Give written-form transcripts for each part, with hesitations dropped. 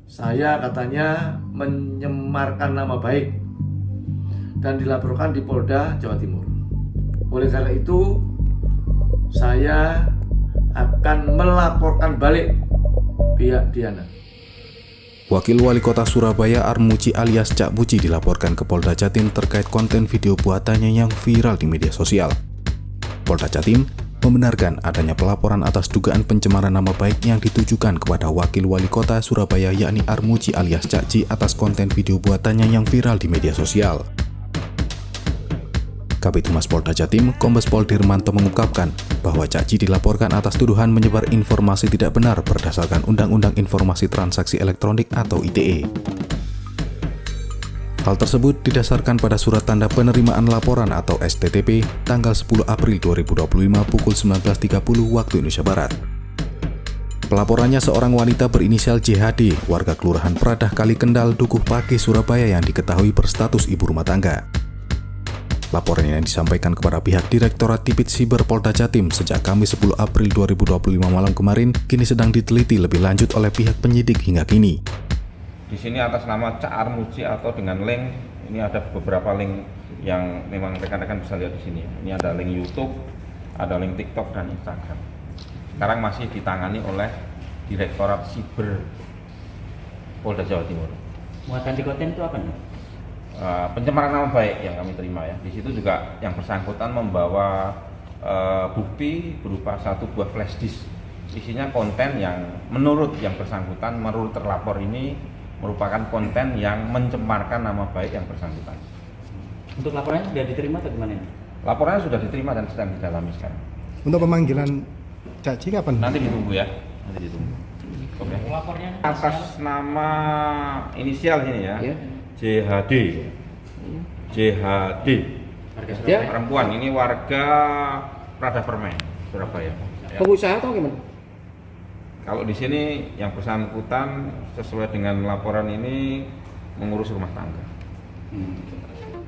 Saya katanya menyemarkan nama baik dan dilaporkan di Polda Jawa Timur. Oleh karena itu, saya akan melaporkan balik pihak Diana. Wakil Wali Kota Surabaya Armuji alias Cak Buci dilaporkan ke Polda Jatim terkait konten video buatannya yang viral di media sosial. Polda Jatim membenarkan adanya pelaporan atas dugaan pencemaran nama baik yang ditujukan kepada Wakil Wali Kota Surabaya yakni Armuji alias Cak Ci atas konten video buatannya yang viral di media sosial. Kabid Humas Polda Jatim, Kombes Pol Dirmanto mengungkapkan bahwa Cak Ci dilaporkan atas tuduhan menyebar informasi tidak benar berdasarkan Undang-Undang Informasi Transaksi Elektronik atau ITE. Hal tersebut didasarkan pada Surat Tanda Penerimaan Laporan atau STTP tanggal 10 April 2025 pukul 19.30 waktu Indonesia Barat. Pelaporannya seorang wanita berinisial JHD, warga Kelurahan Pradah Kali Kendal, Dukuh Pakis, Surabaya yang diketahui berstatus ibu rumah tangga. Laporan yang disampaikan kepada pihak Direktorat Tipit Siber Polda Jatim sejak Kamis 10 April 2025 malam kemarin kini sedang diteliti lebih lanjut oleh pihak penyidik hingga kini. Di sini atas nama Cak Armuji atau dengan link, ini ada beberapa link yang memang rekan-rekan bisa lihat di sini. Ini ada link YouTube, ada link TikTok dan Instagram. Sekarang masih ditangani oleh Direktorat Siber Polda Jawa Timur. Muatan di konten itu apa nih? Pencemaran nama baik yang kami terima ya. Di situ juga yang bersangkutan membawa bukti berupa satu buah flash disk. Isinya konten yang menurut yang bersangkutan, menurut terlapor ini merupakan konten yang mencemarkan nama baik yang bersangkutan. Untuk laporannya sudah diterima atau gimana ini? Laporannya sudah diterima dan sedang didalami sekarang. Untuk pemanggilan Cak Ci kapan? Nanti ditunggu ya, nanti ditunggu. Oke. Lapornya Atas nama inisial ini ya, ya. JHD. JHD. Warga Surabaya. Perempuan ini warga Pradah Permen, Surabaya. Ya. Pengusaha atau gimana? Kalau di sini yang bersangkutan sesuai dengan laporan ini mengurus rumah tangga.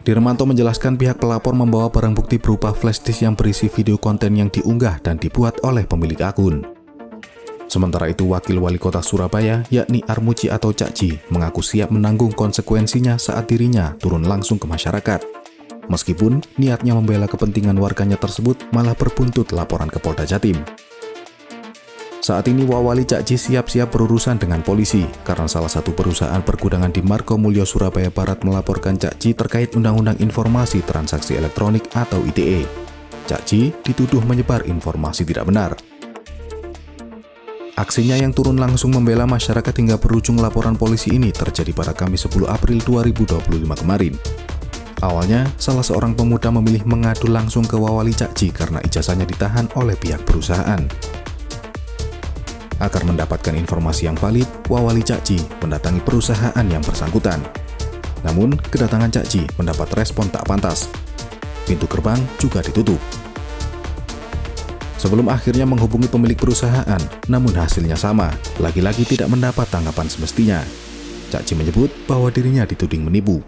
Dirmanto menjelaskan pihak pelapor membawa barang bukti berupa flash disk yang berisi video konten yang diunggah dan dibuat oleh pemilik akun. Sementara itu, Wakil Wali Kota Surabaya yakni Armuji atau Cak Ci mengaku siap menanggung konsekuensinya saat dirinya turun langsung ke masyarakat. Meskipun niatnya membela kepentingan warganya tersebut malah berbuntut laporan ke Polda Jatim. Saat ini Wawali Cak Ci siap-siap berurusan dengan polisi karena salah satu perusahaan pergudangan di Margomulyo, Surabaya Barat melaporkan Cak Ci terkait Undang-Undang Informasi Transaksi Elektronik atau ITE. Cak Ci dituduh menyebar informasi tidak benar. Aksinya yang turun langsung membela masyarakat hingga berujung laporan polisi ini terjadi pada Kamis 10 April 2025 kemarin. Awalnya, salah seorang pemuda memilih mengadu langsung ke Wawali Cak Ci karena ijazahnya ditahan oleh pihak perusahaan. Agar mendapatkan informasi yang valid, Wawali Cak Ci mendatangi perusahaan yang bersangkutan. Namun, kedatangan Cak Ci mendapat respon tak pantas. Pintu gerbang juga ditutup. Sebelum akhirnya menghubungi pemilik perusahaan, namun hasilnya sama, lagi-lagi tidak mendapat tanggapan semestinya. Cak Ci menyebut bahwa dirinya dituding menipu.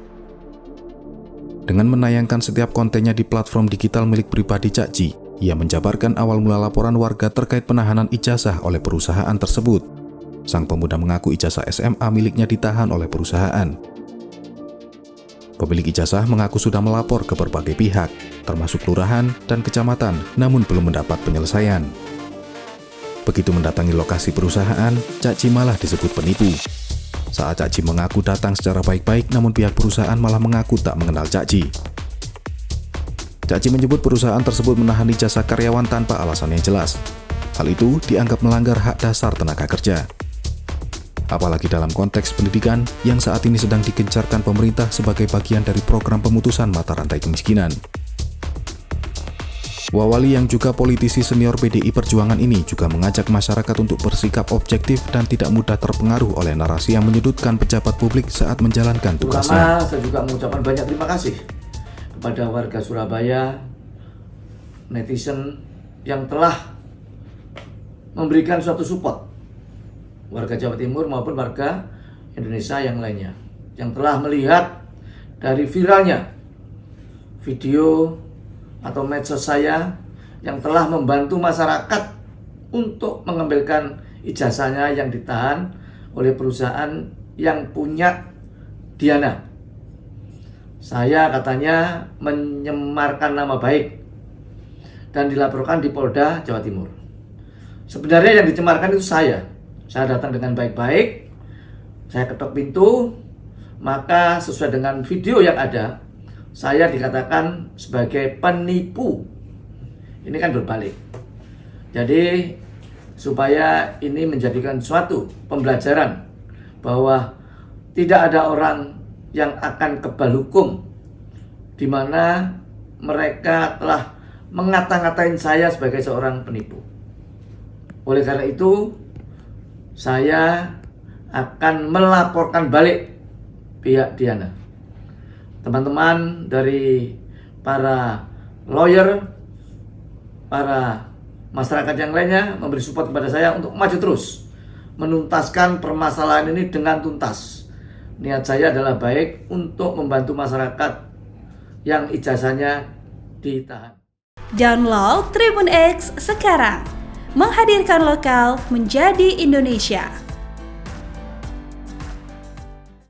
Dengan menayangkan setiap kontennya di platform digital milik pribadi Cak Ci, ia menjabarkan awal mula laporan warga terkait penahanan ijazah oleh perusahaan tersebut. Sang pemuda mengaku ijazah SMA miliknya ditahan oleh perusahaan. Pemilik ijazah mengaku sudah melapor ke berbagai pihak, termasuk kelurahan dan kecamatan, namun belum mendapat penyelesaian. Begitu mendatangi lokasi perusahaan, Cak Ci malah disebut penipu. Saat Cak Ci mengaku datang secara baik-baik, namun pihak perusahaan malah mengaku tak mengenal Cak Ci. Cak Ci menyebut perusahaan tersebut menahan ijazah karyawan tanpa alasan yang jelas. Hal itu dianggap melanggar hak dasar tenaga kerja. Apalagi dalam konteks pendidikan yang saat ini sedang digencarkan pemerintah sebagai bagian dari program pemutusan mata rantai kemiskinan. Wawali yang juga politisi senior PDI Perjuangan ini juga mengajak masyarakat untuk bersikap objektif dan tidak mudah terpengaruh oleh narasi yang menyudutkan pejabat publik saat menjalankan tugasnya. Saya juga mengucapkan banyak terima kasih kepada warga Surabaya, netizen yang telah memberikan suatu support, warga Jawa Timur maupun warga Indonesia yang lainnya, yang telah melihat dari viralnya video atau medsos saya yang telah membantu masyarakat untuk mengambilkan ijazahnya yang ditahan oleh perusahaan yang punya Diana. Saya katanya menyemarkan nama baik dan dilaporkan di Polda Jawa Timur. Sebenarnya yang dicemarkan itu saya. Saya datang dengan baik-baik, saya ketok pintu, maka sesuai dengan video yang ada, saya dikatakan sebagai penipu. Ini kan berbalik. Jadi supaya ini menjadikan suatu pembelajaran bahwa tidak ada orang yang akan kebal hukum di mana mereka telah mengata-ngatain saya sebagai seorang penipu. Oleh karena itu, saya akan melaporkan balik pihak Diana. Teman-teman dari para lawyer, para masyarakat yang lainnya memberi support kepada saya untuk maju terus menuntaskan permasalahan ini dengan tuntas. Niat saya adalah baik untuk membantu masyarakat yang ijazahnya ditahan. Download Tribun X sekarang, menghadirkan lokal menjadi Indonesia.